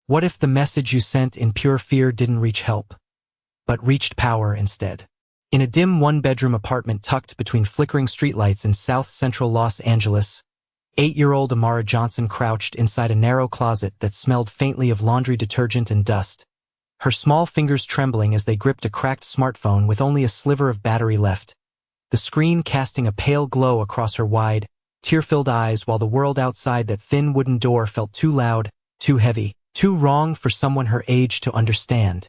What if the message you sent in pure fear didn't reach help, but reached power instead? In a dim one-bedroom apartment tucked between flickering streetlights in South Central Los Angeles, 8-year-old Amara Johnson crouched inside a narrow closet that smelled faintly of laundry detergent and dust, her small fingers trembling as they gripped a cracked smartphone with only a sliver of battery left, the screen casting a pale glow across her wide, tear-filled eyes while the world outside that thin wooden door felt too loud, too heavy, too wrong for someone her age to understand.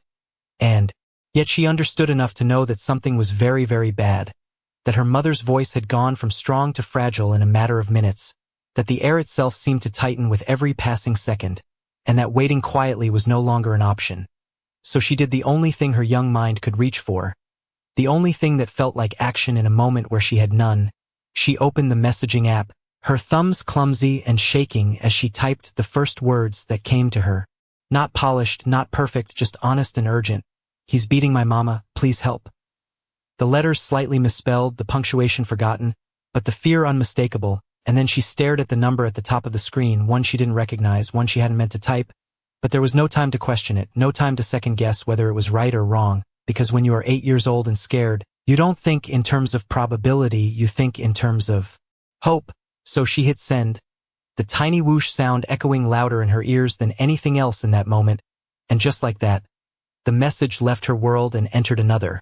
And yet she understood enough to know that something was very, very bad, that her mother's voice had gone from strong to fragile in a matter of minutes, that the air itself seemed to tighten with every passing second, and that waiting quietly was no longer an option. So she did the only thing her young mind could reach for, the only thing that felt like action in a moment where she had none. She opened the messaging app, her thumbs clumsy and shaking as she typed the first words that came to her. Not polished, not perfect, just honest and urgent. "He's beating my mama, please help." The letters slightly misspelled, the punctuation forgotten, but the fear unmistakable, and then she stared at the number at the top of the screen, one she didn't recognize, one she hadn't meant to type, but there was no time to question it, no time to second-guess whether it was right or wrong, because when you are 8 years old and scared, you don't think in terms of probability, you think in terms of hope. So she hit send, the tiny whoosh sound echoing louder in her ears than anything else in that moment, and just like that, the message left her world and entered another,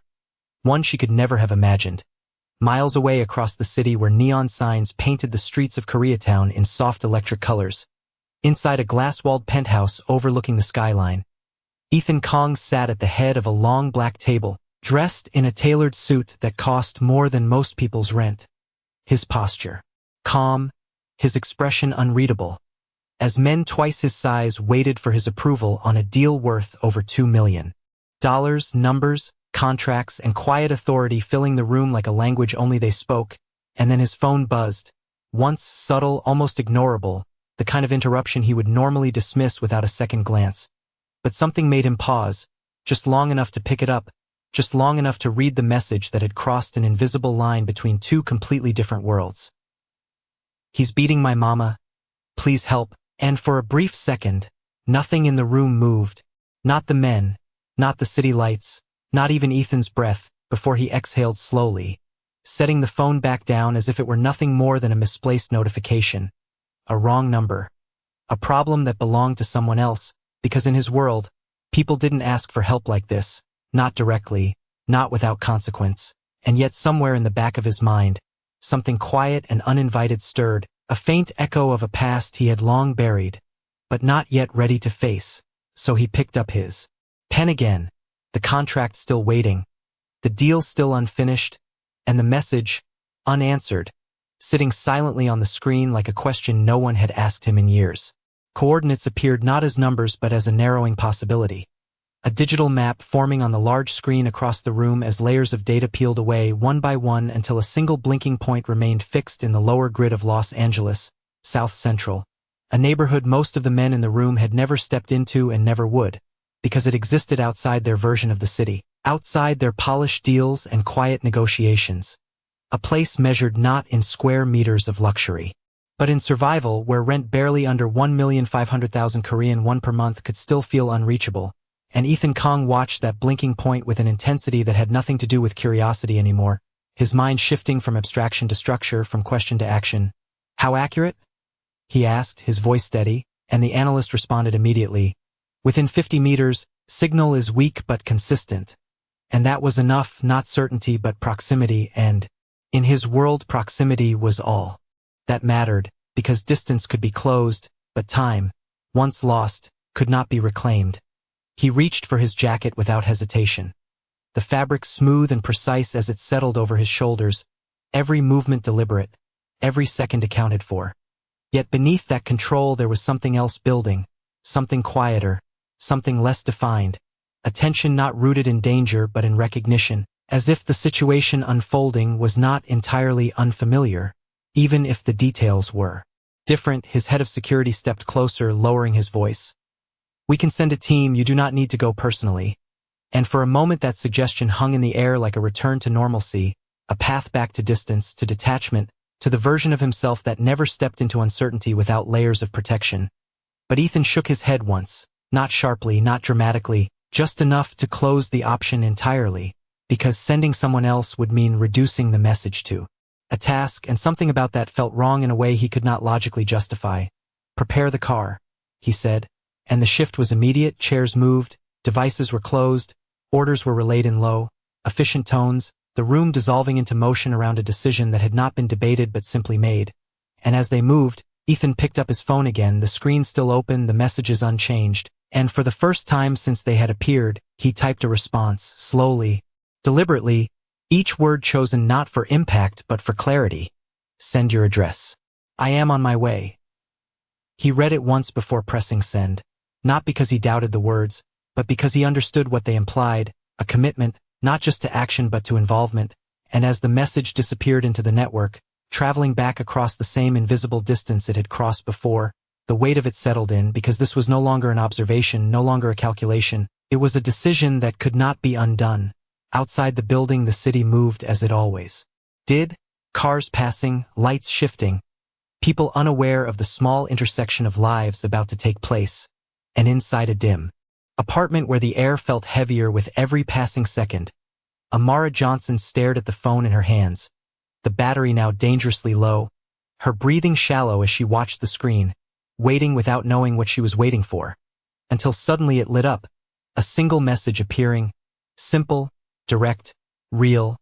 one she could never have imagined. Miles away across the city where neon signs painted the streets of Koreatown in soft electric colors. Inside a glass-walled penthouse overlooking the skyline, Ethan Kong sat at the head of a long black table, dressed in a tailored suit that cost more than most people's rent. His posture calm, his expression unreadable, as men twice his size waited for his approval on a deal worth over $2 million. Numbers, contracts, and quiet authority filling the room like a language only they spoke, and then his phone buzzed, once subtle, almost ignorable, the kind of interruption he would normally dismiss without a second glance. But something made him pause, just long enough to pick it up, just long enough to read the message that had crossed an invisible line between two completely different worlds. "He's beating my mama. Please help." And for a brief second, nothing in the room moved. Not the men, not the city lights, not even Ethan's breath, before he exhaled slowly, setting the phone back down as if it were nothing more than a misplaced notification. A wrong number. A problem that belonged to someone else, because in his world, people didn't ask for help like this, not directly, not without consequence. And yet somewhere in the back of his mind, something quiet and uninvited stirred, a faint echo of a past he had long buried, but not yet ready to face. So he picked up his pen again, the contract still waiting, the deal still unfinished, and the message, unanswered, sitting silently on the screen like a question no one had asked him in years. Coordinates appeared not as numbers but as a narrowing possibility. A digital map forming on the large screen across the room as layers of data peeled away one by one until a single blinking point remained fixed in the lower grid of Los Angeles, South Central, a neighborhood most of the men in the room had never stepped into and never would, because it existed outside their version of the city, outside their polished deals and quiet negotiations. A place measured not in square meters of luxury, but in survival, where rent barely under 1,500,000 Korean won per month could still feel unreachable. And Ethan Kong watched that blinking point with an intensity that had nothing to do with curiosity anymore, his mind shifting from abstraction to structure, from question to action. "How accurate?" he asked, his voice steady, and the analyst responded immediately. "Within 50 meters, signal is weak but consistent." And that was enough, not certainty but proximity, and in his world proximity was all that mattered, because distance could be closed, but time, once lost, could not be reclaimed. He reached for his jacket without hesitation. The fabric smooth and precise as it settled over his shoulders, every movement deliberate, every second accounted for. Yet beneath that control there was something else building, something quieter, something less defined, a tension not rooted in danger but in recognition, as if the situation unfolding was not entirely unfamiliar, even if the details were different. His head of security stepped closer, lowering his voice. "We can send a team, you do not need to go personally." And for a moment that suggestion hung in the air like a return to normalcy, a path back to distance, to detachment, to the version of himself that never stepped into uncertainty without layers of protection. But Ethan shook his head once, Not sharply, not dramatically, just enough to close the option entirely, because sending someone else would mean reducing the message to a task, and something about that felt wrong in a way he could not logically justify. "Prepare the car," he said, and the shift was immediate. Chairs moved, devices were closed, orders were relayed in low, efficient tones, the room dissolving into motion around a decision that had not been debated but simply made. And as they moved, Ethan picked up his phone again, the screen still open, the messages unchanged, and for the first time since they had appeared, he typed a response, slowly, deliberately, each word chosen not for impact but for clarity. "Send your address. I am on my way." He read it once before pressing send, not because he doubted the words, but because he understood what they implied, a commitment, not just to action but to involvement, and as the message disappeared into the network, traveling back across the same invisible distance it had crossed before, the weight of it settled in because this was no longer an observation, no longer a calculation, it was a decision that could not be undone. Outside the building the city moved as it always did, cars passing, lights shifting, people unaware of the small intersection of lives about to take place, and inside a dim apartment where the air felt heavier with every passing second, Amara Johnson stared at the phone in her hands, the battery now dangerously low, her breathing shallow as she watched the screen, waiting without knowing what she was waiting for, until suddenly it lit up, a single message appearing, simple, direct, real,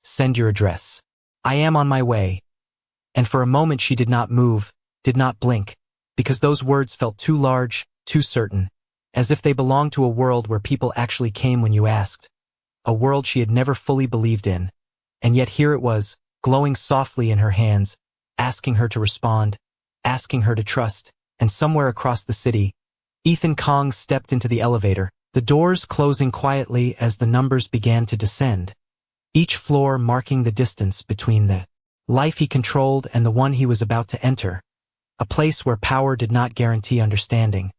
"Send your address. I am on my way." And for a moment she did not move, did not blink, because those words felt too large, too certain, as if they belonged to a world where people actually came when you asked, a world she had never fully believed in, and yet here it was, glowing softly in her hands, asking her to respond, asking her to trust, and somewhere across the city, Ethan Kong stepped into the elevator, the doors closing quietly as the numbers began to descend, each floor marking the distance between the life he controlled and the one he was about to enter, a place where power did not guarantee understanding,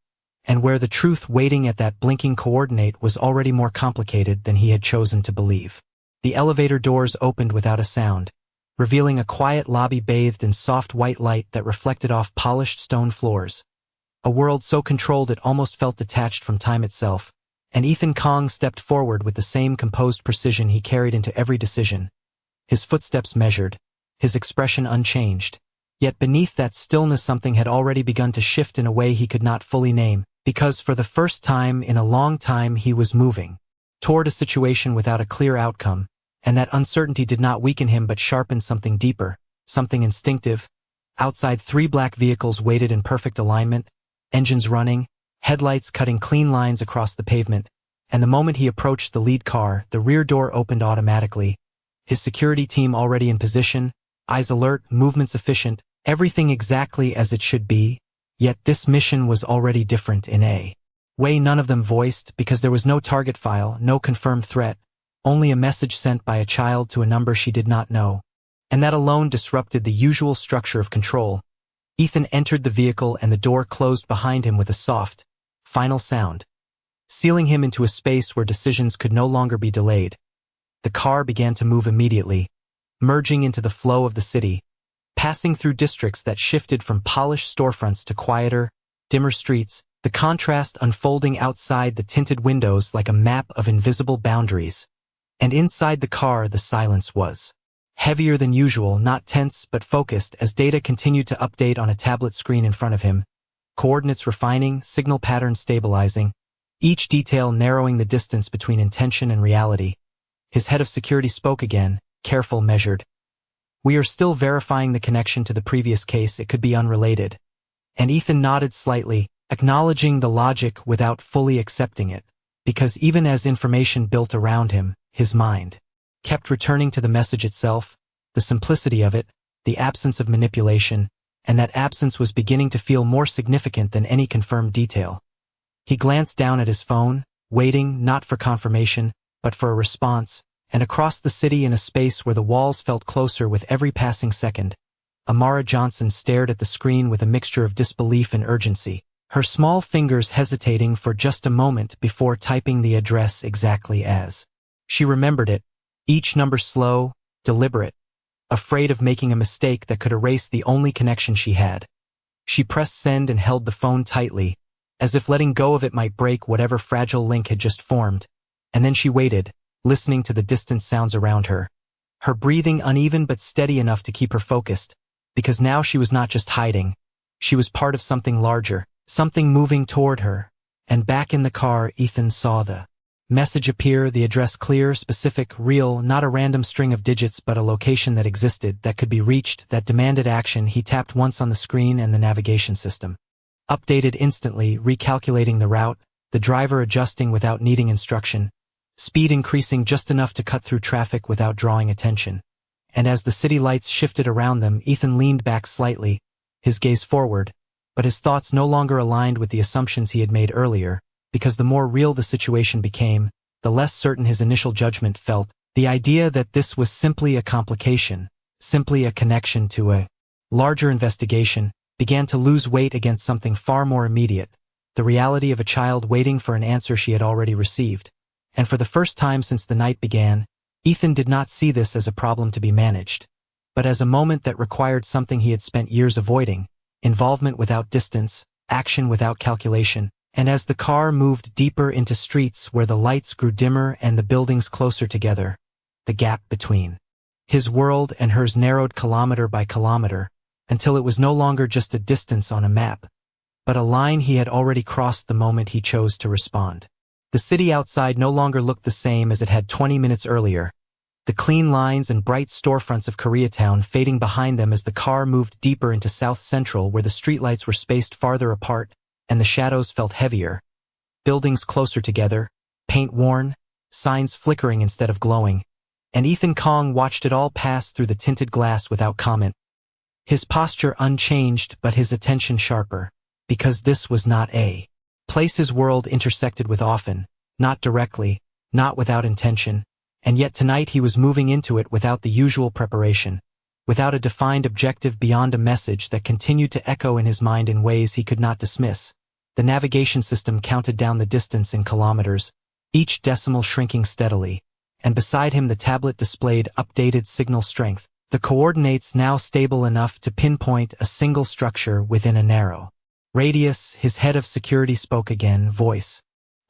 and where the truth waiting at that blinking coordinate was already more complicated than he had chosen to believe. The elevator doors opened without a sound, revealing a quiet lobby bathed in soft white light that reflected off polished stone floors, a world so controlled it almost felt detached from time itself, and Ethan Kong stepped forward with the same composed precision he carried into every decision, his footsteps measured, his expression unchanged, yet beneath that stillness something had already begun to shift in a way he could not fully name, because for the first time in a long time he was moving toward a situation without a clear outcome, and that uncertainty did not weaken him but sharpened something deeper, something instinctive. Outside 3 black vehicles waited in perfect alignment, engines running, headlights cutting clean lines across the pavement, and the moment he approached the lead car, the rear door opened automatically, his security team already in position, eyes alert, movements efficient, everything exactly as it should be, yet this mission was already different in a way none of them voiced because there was no target file, no confirmed threat, only a message sent by a child to a number she did not know, and that alone disrupted the usual structure of control. Ethan entered the vehicle and the door closed behind him with a soft, final sound, sealing him into a space where decisions could no longer be delayed. The car began to move immediately, merging into the flow of the city, passing through districts that shifted from polished storefronts to quieter, dimmer streets, the contrast unfolding outside the tinted windows like a map of invisible boundaries. And inside the car the silence was heavier than usual, not tense but focused as data continued to update on a tablet screen in front of him, coordinates refining, signal patterns stabilizing, each detail narrowing the distance between intention and reality. His head of security spoke again, careful, measured. "We are still verifying the connection to the previous case, it could be unrelated." And Ethan nodded slightly, acknowledging the logic without fully accepting it, because even as information built around him, his mind kept returning to the message itself, the simplicity of it, the absence of manipulation, and that absence was beginning to feel more significant than any confirmed detail. He glanced down at his phone, waiting not for confirmation, but for a response, and across the city in a space where the walls felt closer with every passing second, Amara Johnson stared at the screen with a mixture of disbelief and urgency, her small fingers hesitating for just a moment before typing the address exactly as she remembered it, each number slow, deliberate, afraid of making a mistake that could erase the only connection she had. She pressed send and held the phone tightly, as if letting go of it might break whatever fragile link had just formed. And then she waited, listening to the distant sounds around her. Her breathing uneven but steady enough to keep her focused, because now she was not just hiding. She was part of something larger, something moving toward her. And back in the car, Ethan saw the message appear, the address clear, specific, real, not a random string of digits but a location that existed, that could be reached, that demanded action. He tapped once on the screen and the navigation system updated instantly, recalculating the route, the driver adjusting without needing instruction, speed increasing just enough to cut through traffic without drawing attention. And as the city lights shifted around them, Ethan leaned back slightly, his gaze forward, but his thoughts no longer aligned with the assumptions he had made earlier, because the more real the situation became, the less certain his initial judgment felt. The idea that this was simply a complication, simply a connection to a larger investigation, began to lose weight against something far more immediate, the reality of a child waiting for an answer she had already received. And for the first time since the night began, Ethan did not see this as a problem to be managed, but as a moment that required something he had spent years avoiding: involvement without distance, action without calculation. And as the car moved deeper into streets where the lights grew dimmer and the buildings closer together, the gap between his world and hers narrowed kilometer by kilometer, until it was no longer just a distance on a map, but a line he had already crossed the moment he chose to respond. The city outside no longer looked the same as it had 20 minutes earlier, the clean lines and bright storefronts of Koreatown fading behind them as the car moved deeper into South Central, where the streetlights were spaced farther apart and the shadows felt heavier. Buildings closer together, paint worn, signs flickering instead of glowing, and Ethan Kong watched it all pass through the tinted glass without comment. His posture unchanged but his attention sharper, because this was not a place his world intersected with often, not directly, not without intention, and yet tonight he was moving into it without the usual preparation, without a defined objective beyond a message that continued to echo in his mind in ways he could not dismiss. The navigation system counted down the distance in kilometers, each decimal shrinking steadily, and beside him the tablet displayed updated signal strength, the coordinates now stable enough to pinpoint a single structure within a narrow radius. His head of security spoke again, voice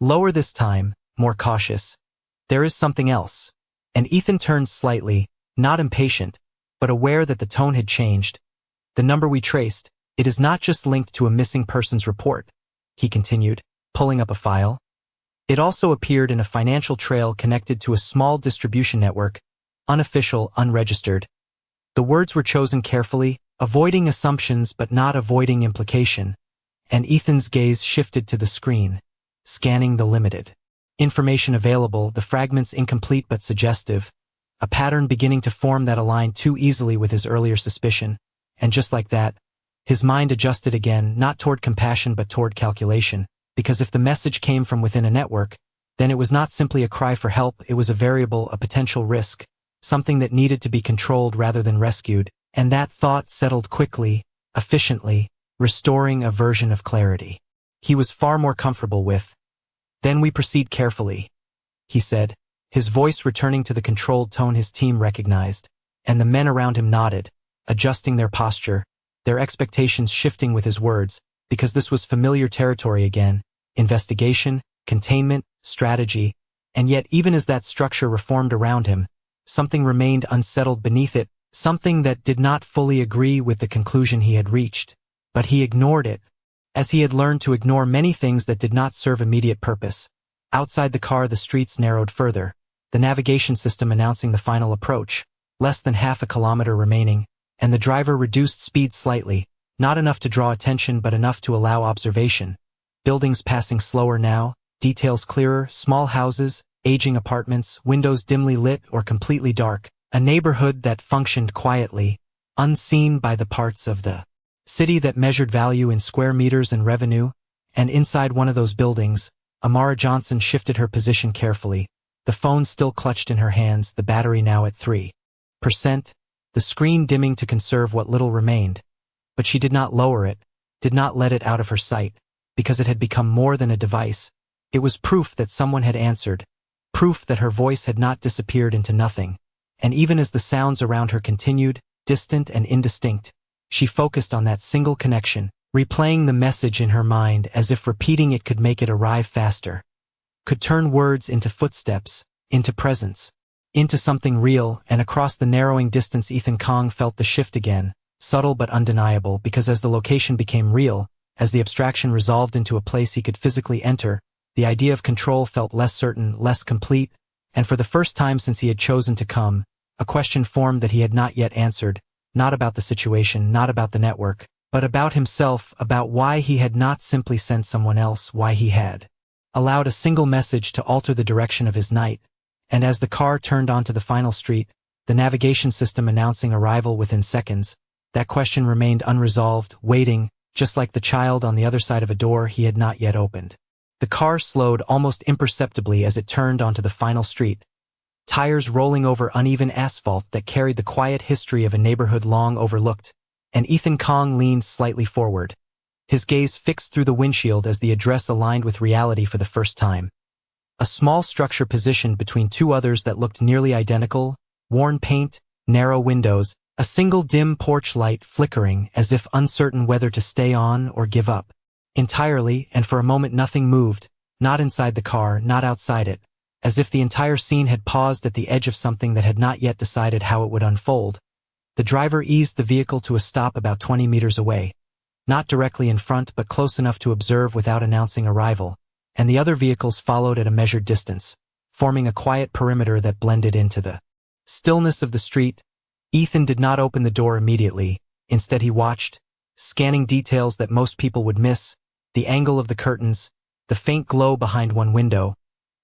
lower this time, more cautious. "There is something else." And Ethan turned slightly, not impatient, but aware that the tone had changed. "The number we traced, it is not just linked to a missing persons report," he continued, pulling up a file. "It also appeared in a financial trail connected to a small distribution network, unofficial, unregistered." The words were chosen carefully, avoiding assumptions but not avoiding implication, and Ethan's gaze shifted to the screen, scanning the limited information available, the fragments incomplete but suggestive, a pattern beginning to form that aligned too easily with his earlier suspicion. And just like that, his mind adjusted again, not toward compassion but toward calculation, because if the message came from within a network, then it was not simply a cry for help, it was a variable, a potential risk, something that needed to be controlled rather than rescued. And that thought settled quickly, efficiently, restoring a version of clarity he was far more comfortable with. "Then we proceed carefully," he said, his voice returning to the controlled tone his team recognized, and the men around him nodded, adjusting their posture, their expectations shifting with his words, because this was familiar territory again: investigation, containment, strategy. And yet even as that structure reformed around him, something remained unsettled beneath it, something that did not fully agree with the conclusion he had reached. But he ignored it, as he had learned to ignore many things that did not serve immediate purpose. Outside the car the streets narrowed further, the navigation system announcing the final approach, less than half a kilometer remaining, and the driver reduced speed slightly, not enough to draw attention but enough to allow observation. Buildings passing slower now, details clearer, small houses, aging apartments, windows dimly lit or completely dark, a neighborhood that functioned quietly, unseen by the parts of the city that measured value in square meters and revenue. And inside one of those buildings, Amara Johnson shifted her position carefully, the phone still clutched in her hands, the battery now at 3%, the screen dimming to conserve what little remained. But she did not lower it, did not let it out of her sight, because it had become more than a device. It was proof that someone had answered, proof that her voice had not disappeared into nothing. And even as the sounds around her continued, distant and indistinct, she focused on that single connection, replaying the message in her mind as if repeating it could make it arrive faster, could turn words into footsteps, into presence, into something real. And across the narrowing distance Ethan Kong felt the shift again, subtle but undeniable, because as the location became real, as the abstraction resolved into a place he could physically enter, the idea of control felt less certain, less complete, and for the first time since he had chosen to come, a question formed that he had not yet answered, not about the situation, not about the network, but about himself, about why he had not simply sent someone else, why he had allowed a single message to alter the direction of his night. And as the car turned onto the final street, the navigation system announcing arrival within seconds, that question remained unresolved, waiting, just like the child on the other side of a door he had not yet opened. The car slowed almost imperceptibly as it turned onto the final street, tires rolling over uneven asphalt that carried the quiet history of a neighborhood long overlooked, and Ethan Kong leaned slightly forward, his gaze fixed through the windshield as the address aligned with reality for the first time. A small structure positioned between two others that looked nearly identical, worn paint, narrow windows, a single dim porch light flickering as if uncertain whether to stay on or give up. Entirely, and for a moment nothing moved, not inside the car, not outside it, as if the entire scene had paused at the edge of something that had not yet decided how it would unfold. The driver eased the vehicle to a stop about 20 meters away, not directly in front but close enough to observe without announcing arrival, and the other vehicles followed at a measured distance, forming a quiet perimeter that blended into the stillness of the street. Ethan did not open the door immediately. Instead he watched, scanning details that most people would miss, the angle of the curtains, the faint glow behind one window,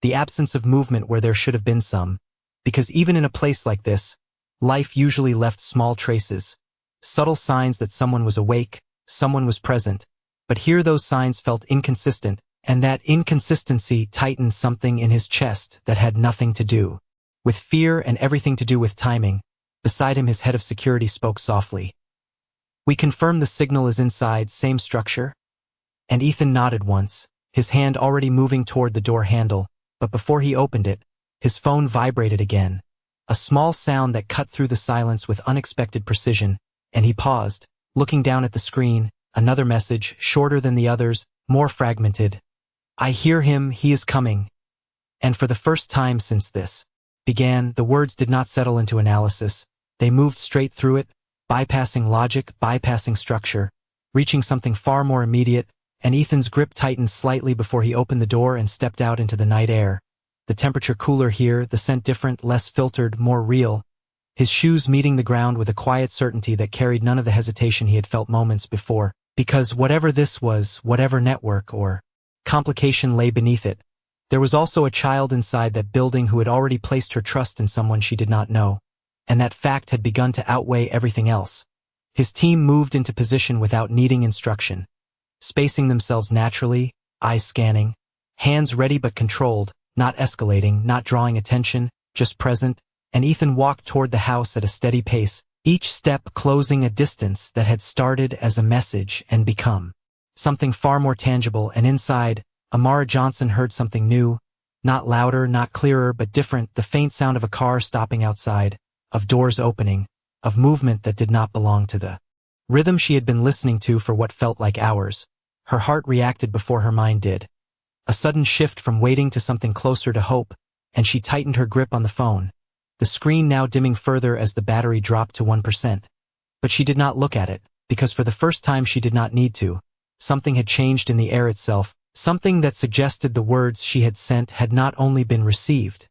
the absence of movement where there should have been some, because even in a place like this, life usually left small traces, subtle signs that someone was awake, someone was present, but here those signs felt inconsistent, and that inconsistency tightened something in his chest that had nothing to do with fear and everything to do with timing. Beside him his head of security spoke softly. "We confirm the signal is inside, same structure?" And Ethan nodded once, his hand already moving toward the door handle, but before he opened it, his phone vibrated again, a small sound that cut through the silence with unexpected precision, and he paused, looking down at the screen. Another message, shorter than the others, more fragmented. "I hear him, he is coming." And for the first time since this began, the words did not settle into analysis. They moved straight through it, bypassing logic, bypassing structure, reaching something far more immediate, and Ethan's grip tightened slightly before he opened the door and stepped out into the night air. The temperature cooler here, the scent different, less filtered, more real, his shoes meeting the ground with a quiet certainty that carried none of the hesitation he had felt moments before, because whatever this was, whatever network or complication lay beneath it, there was also a child inside that building who had already placed her trust in someone she did not know, and that fact had begun to outweigh everything else. His team moved into position without needing instruction, spacing themselves naturally, eyes scanning, hands ready but controlled, not escalating, not drawing attention, just present, and Ethan walked toward the house at a steady pace, each step closing a distance that had started as a message and become something far more tangible. And inside, Amara Johnson heard something new, not louder, not clearer, but different, the faint sound of a car stopping outside, of doors opening, of movement that did not belong to the rhythm she had been listening to for what felt like hours. Her heart reacted before her mind did. A sudden shift from waiting to something closer to hope, and she tightened her grip on the phone, the screen now dimming further as the battery dropped to 1%. But she did not look at it, because for the first time she did not need to. Something had changed in the air itself, something that suggested the words she had sent had not only been received,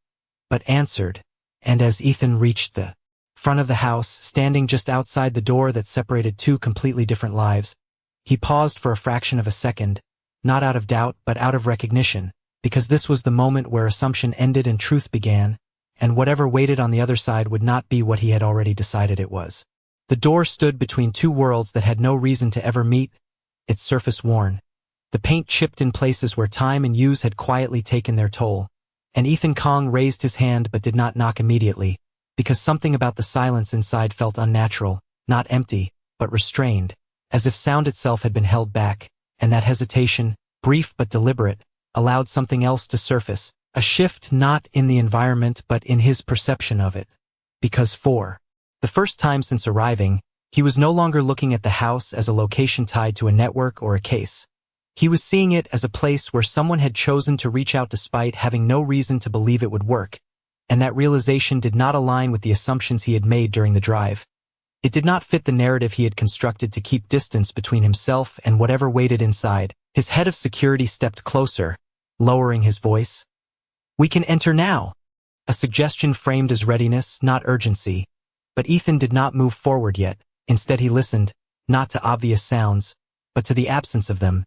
but answered. And as Ethan reached the front of the house, standing just outside the door that separated two completely different lives, he paused for a fraction of a second, not out of doubt but out of recognition, because this was the moment where assumption ended and truth began, and whatever waited on the other side would not be what he had already decided it was. The door stood between two worlds that had no reason to ever meet, its surface worn, the paint chipped in places where time and use had quietly taken their toll, and Ethan Kong raised his hand but did not knock immediately, because something about the silence inside felt unnatural, not empty, but restrained, as if sound itself had been held back, and that hesitation, brief but deliberate, allowed something else to surface, a shift not in the environment but in his perception of it. Because for the first time since arriving, He was no longer looking at the house as a location tied to a network or a case. He was seeing it as a place where someone had chosen to reach out despite having no reason to believe it would work, and that realization did not align with the assumptions he had made during the drive. It did not fit the narrative he had constructed to keep distance between himself and whatever waited inside. His head of security stepped closer, lowering his voice. "We can enter now," a suggestion framed as readiness, not urgency. But Ethan did not move forward yet. Instead he listened, not to obvious sounds, but to the absence of them,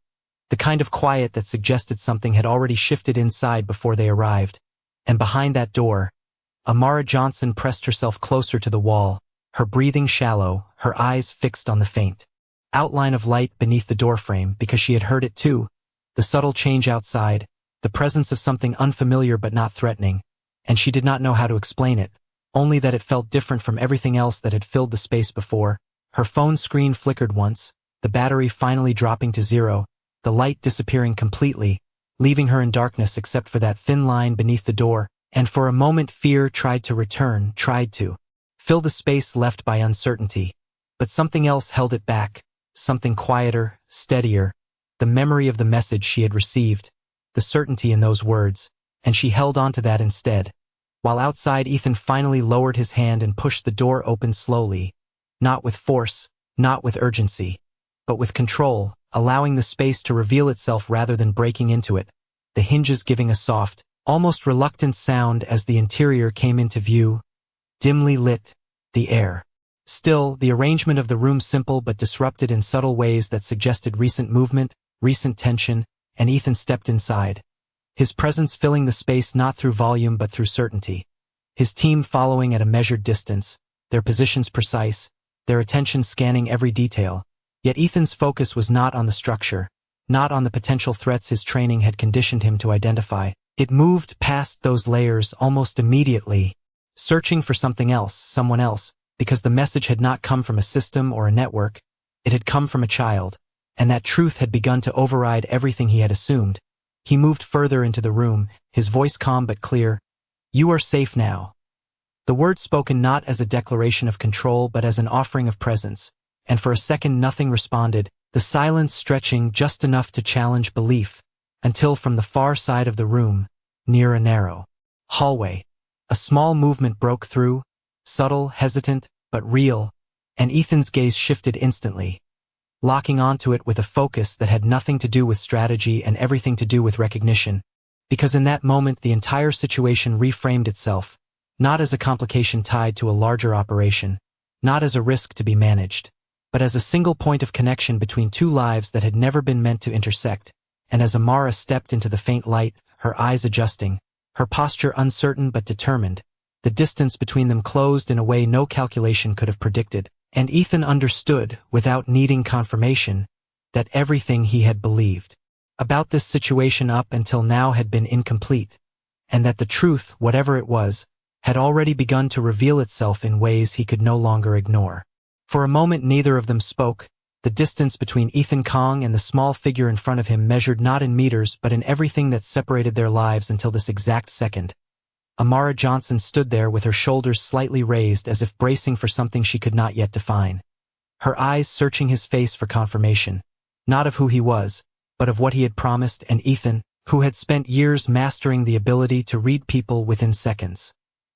the kind of quiet that suggested something had already shifted inside before they arrived. And behind that door, Amara Johnson pressed herself closer to the wall, her breathing shallow, her eyes fixed on the faint outline of light beneath the doorframe, because she had heard it too, the subtle change outside, the presence of something unfamiliar but not threatening, and she did not know how to explain it, only that it felt different from everything else that had filled the space before. Her phone screen flickered once, the battery finally dropping to zero, the light disappearing completely, leaving her in darkness except for that thin line beneath the door, and for a moment fear tried to return, tried to fill the space left by uncertainty. But something else held it back, something quieter, steadier, the memory of the message she had received, the certainty in those words, and she held on to that instead. While outside, Ethan finally lowered his hand and pushed the door open slowly, not with force, not with urgency, but with control, allowing the space to reveal itself rather than breaking into it, the hinges giving a soft, almost reluctant sound as the interior came into view, dimly lit, the air still, the arrangement of the room simple but disrupted in subtle ways that suggested recent movement, recent tension, and Ethan stepped inside, his presence filling the space not through volume but through certainty, his team following at a measured distance, their positions precise, their attention scanning every detail. Yet Ethan's focus was not on the structure, not on the potential threats his training had conditioned him to identify. It moved past those layers almost immediately, searching for something else, someone else, because the message had not come from a system or a network, it had come from a child, and that truth had begun to override everything he had assumed. He moved further into the room, his voice calm but clear. "You are safe now." The words spoken not as a declaration of control but as an offering of presence, and for a second nothing responded, the silence stretching just enough to challenge belief, until from the far side of the room, near a narrow hallway, a small movement broke through, subtle, hesitant, but real, and Ethan's gaze shifted instantly, locking onto it with a focus that had nothing to do with strategy and everything to do with recognition, because in that moment the entire situation reframed itself, not as a complication tied to a larger operation, not as a risk to be managed, but as a single point of connection between two lives that had never been meant to intersect. And as Amara stepped into the faint light, her eyes adjusting, her posture uncertain but determined, the distance between them closed in a way no calculation could have predicted, and Ethan understood, without needing confirmation, that everything he had believed about this situation up until now had been incomplete, and that the truth, whatever it was, had already begun to reveal itself in ways he could no longer ignore. For a moment neither of them spoke. The distance between Ethan Kong and the small figure in front of him measured not in meters but in everything that separated their lives until this exact second. Amara Johnson stood there with her shoulders slightly raised as if bracing for something she could not yet define. Her eyes searching his face for confirmation, not of who he was, but of what he had promised, and Ethan, who had spent years mastering the ability to read people within seconds,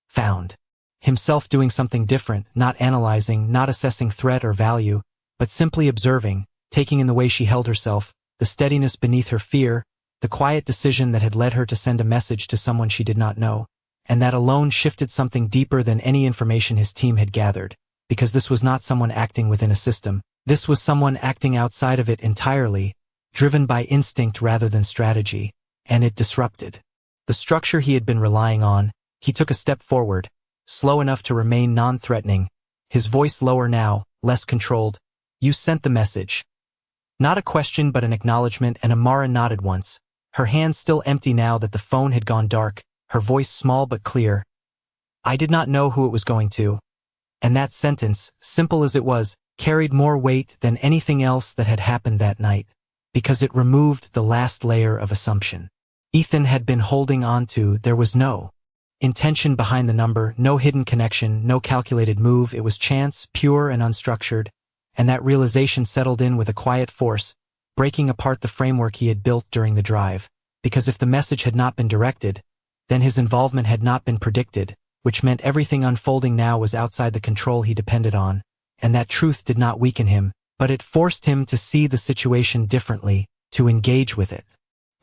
found himself doing something different, not analyzing, not assessing threat or value, but simply observing, taking in the way she held herself, the steadiness beneath her fear, the quiet decision that had led her to send a message to someone she did not know, and that alone shifted something deeper than any information his team had gathered, because this was not someone acting within a system, this was someone acting outside of it entirely, driven by instinct rather than strategy, and it disrupted the structure he had been relying on. He took a step forward, slow enough to remain non-threatening, his voice lower now, less controlled. "You sent the message." Not a question but an acknowledgement, and Amara nodded once, her hands still empty now that the phone had gone dark, her voice small but clear. "I did not know who it was going to." And that sentence, simple as it was, carried more weight than anything else that had happened that night, because it removed the last layer of assumption Ethan had been holding on to. There was no intention behind the number, no hidden connection, no calculated move. It was chance, pure and unstructured, and that realization settled in with a quiet force, breaking apart the framework he had built during the drive, because if the message had not been directed, then his involvement had not been predicted, which meant everything unfolding now was outside the control he depended on, and that truth did not weaken him, but it forced him to see the situation differently, to engage with it.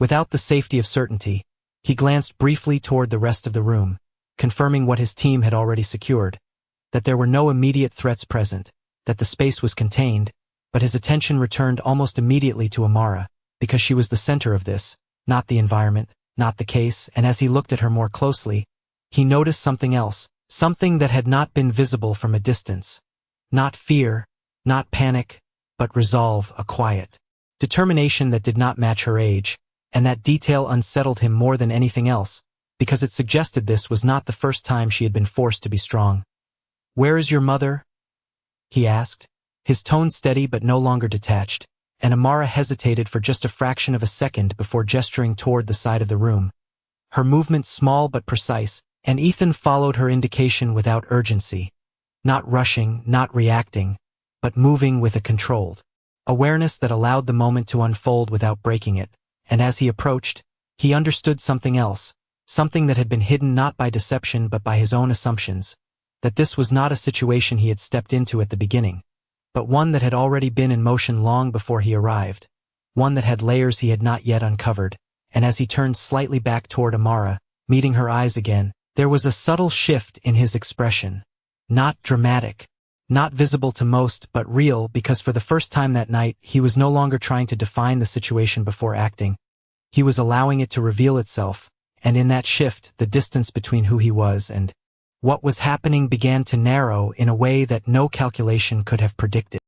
Without the safety of certainty, he glanced briefly toward the rest of the room, confirming what his team had already secured, that there were no immediate threats present, that the space was contained, but his attention returned almost immediately to Amara, because she was the center of this, not the environment, not the case, and as he looked at her more closely, he noticed something else, something that had not been visible from a distance. Not fear, not panic, but resolve, a quiet determination that did not match her age, and that detail unsettled him more than anything else, because it suggested this was not the first time she had been forced to be strong. "Where is your mother?" he asked, his tone steady but no longer detached, and Amara hesitated for just a fraction of a second before gesturing toward the side of the room. Her movement small but precise, and Ethan followed her indication without urgency, not rushing, not reacting, but moving with a controlled awareness that allowed the moment to unfold without breaking it, and as he approached, he understood something else, something that had been hidden not by deception but by his own assumptions, that this was not a situation he had stepped into at the beginning, but one that had already been in motion long before he arrived, one that had layers he had not yet uncovered, and as he turned slightly back toward Amara, meeting her eyes again, there was a subtle shift in his expression. Not dramatic, not visible to most, but real, because for the first time that night, he was no longer trying to define the situation before acting. He was allowing it to reveal itself, and in that shift, the distance between who he was and what was happening began to narrow in a way that no calculation could have predicted.